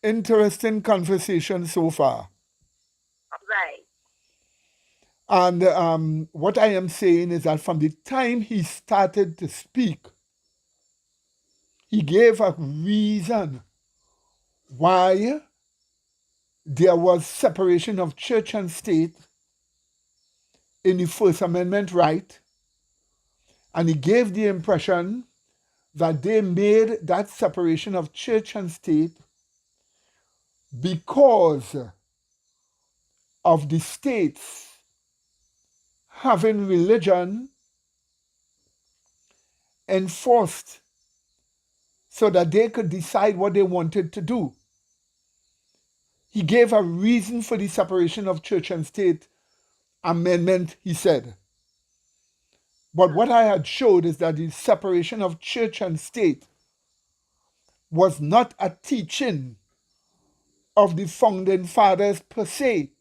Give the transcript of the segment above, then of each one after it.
Interesting conversation so far. Right. And what I am saying is that from the time he started to speak, he gave a reason why there was separation of church and state in the First Amendment right. And he gave the impression that they made that separation of church and state because of the states having religion enforced so that they could decide what they wanted to do. He gave a reason for the separation of church and state amendment, he said. But what I had showed is that the separation of church and state was not a teaching of the founding fathers per se.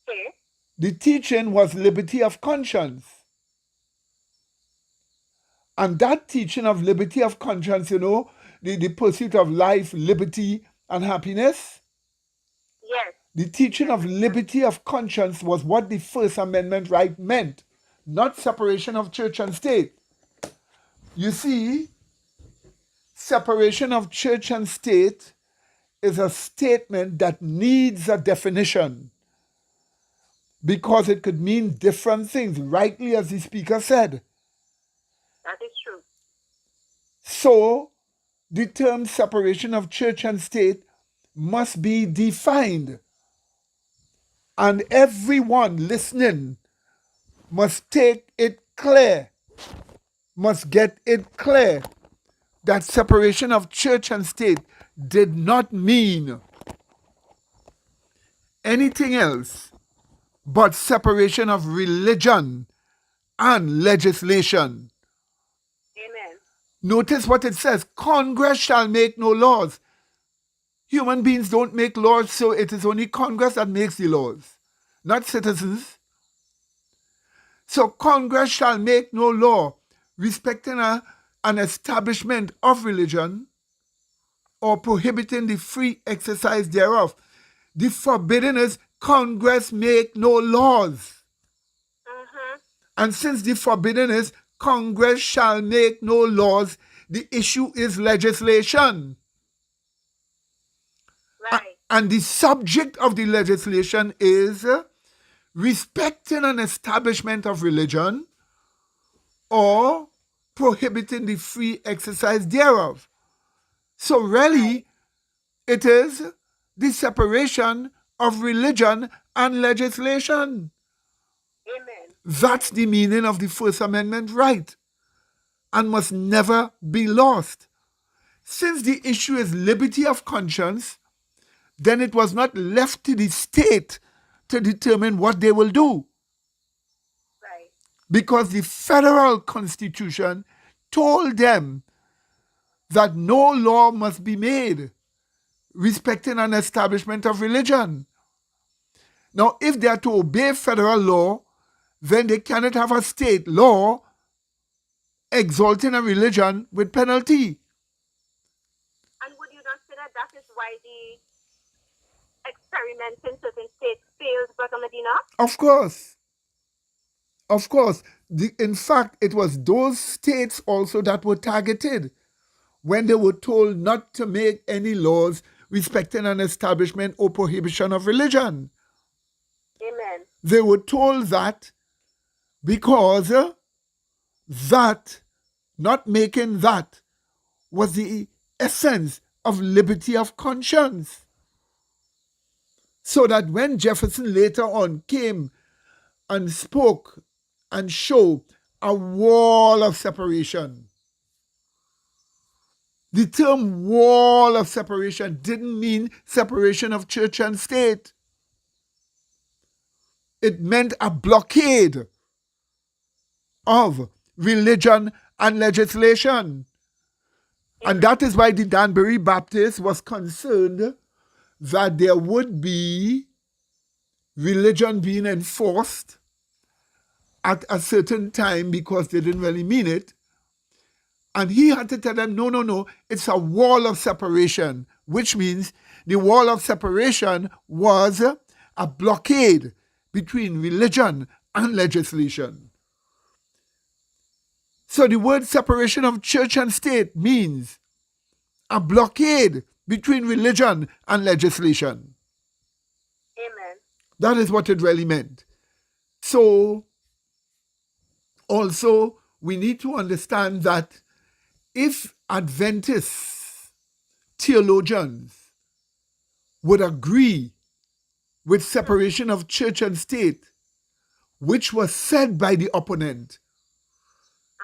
Okay. The teaching was liberty of conscience. And that teaching of liberty of conscience, the pursuit of life, liberty, and happiness, Yes. the teaching Yes, of I can. liberty of conscience was what the First Amendment right meant, not separation of church and state. You see, separation of church and state is a statement that needs a definition because it could mean different things, rightly as the speaker said. That is true. So, the term separation of church and state must be defined. And everyone listening must take it clear, must get it clear that separation of church and state did not mean anything else but separation of religion and legislation. Amen. Notice what it says: Congress shall make no laws. Human beings don't make laws, so it is only Congress that makes the laws, not citizens. So Congress shall make no law respecting an establishment of religion or prohibiting the free exercise thereof. The forbidden is Congress make no laws. Mm-hmm. And since the forbidden is Congress shall make no laws, the issue is legislation. Right. And the subject of the legislation is respecting an establishment of religion or prohibiting the free exercise thereof. So Right. really, it is the separation of religion and legislation. Amen. That's Amen. the meaning of the First Amendment right and must never be lost. Since the issue is liberty of conscience, then it was not left to the state to determine what they will do, Right. because the federal constitution told them that no law must be made respecting an establishment of religion. Now, if they are to obey federal law, then they cannot have a state law exalting a religion with penalty. And would you not say that that is why the experiments in certain states failed, Brother Medina? Of course, of course. In fact, it was those states also that were targeted when they were told not to make any laws respecting an establishment or prohibition of religion. Amen. They were told that because that, not making that, was the essence of liberty of conscience. So that when Jefferson later on came and spoke and showed a wall of separation, the term wall of separation didn't mean separation of church and state. It meant a blockade of religion and legislation. And Amen. that is why the Danbury Baptist was concerned that there would be religion being enforced at a certain time because they didn't really mean it. And he had to tell them, no, no, no, it's a wall of separation which means the wall of separation was a blockade between religion and legislation. So the word separation of church and state means a blockade between religion and legislation. Amen. That is what it really meant. So also we need to understand that if Adventist theologians would agree with separation of church and state, which was said by the opponent,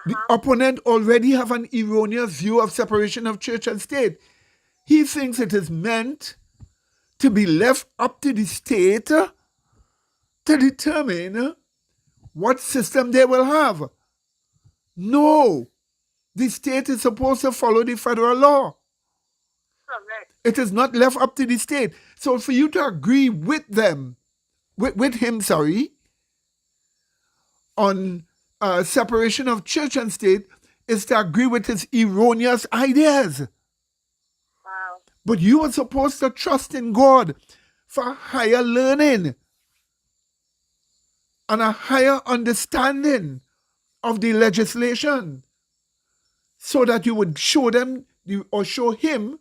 the opponent already have an erroneous view of separation of church and state. He thinks it is meant to be left up to the state to determine what system they will have. No, the state is supposed to follow the federal law. Correct. It is not left up to the state. So for you to agree with them, with him, on separation of church and state is to agree with his erroneous ideas. Wow. But you are supposed to trust in God for higher learning and a higher understanding of the legislation so that you would show them or show him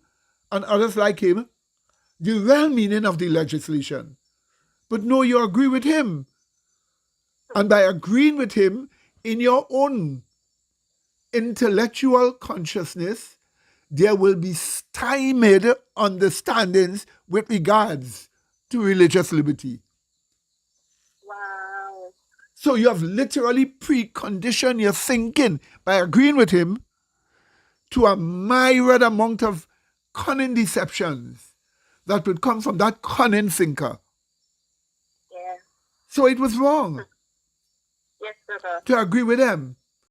and others like him the real meaning of the legislation. But no, you agree with him. And by agreeing with him in your own intellectual consciousness, there will be stymied understandings with regards to religious liberty. Wow. So you have literally preconditioned your thinking by agreeing with him to a myriad amount of cunning deceptions that would come from that cunning thinker. Yeah. So it was wrong Yes, brother. to agree with them.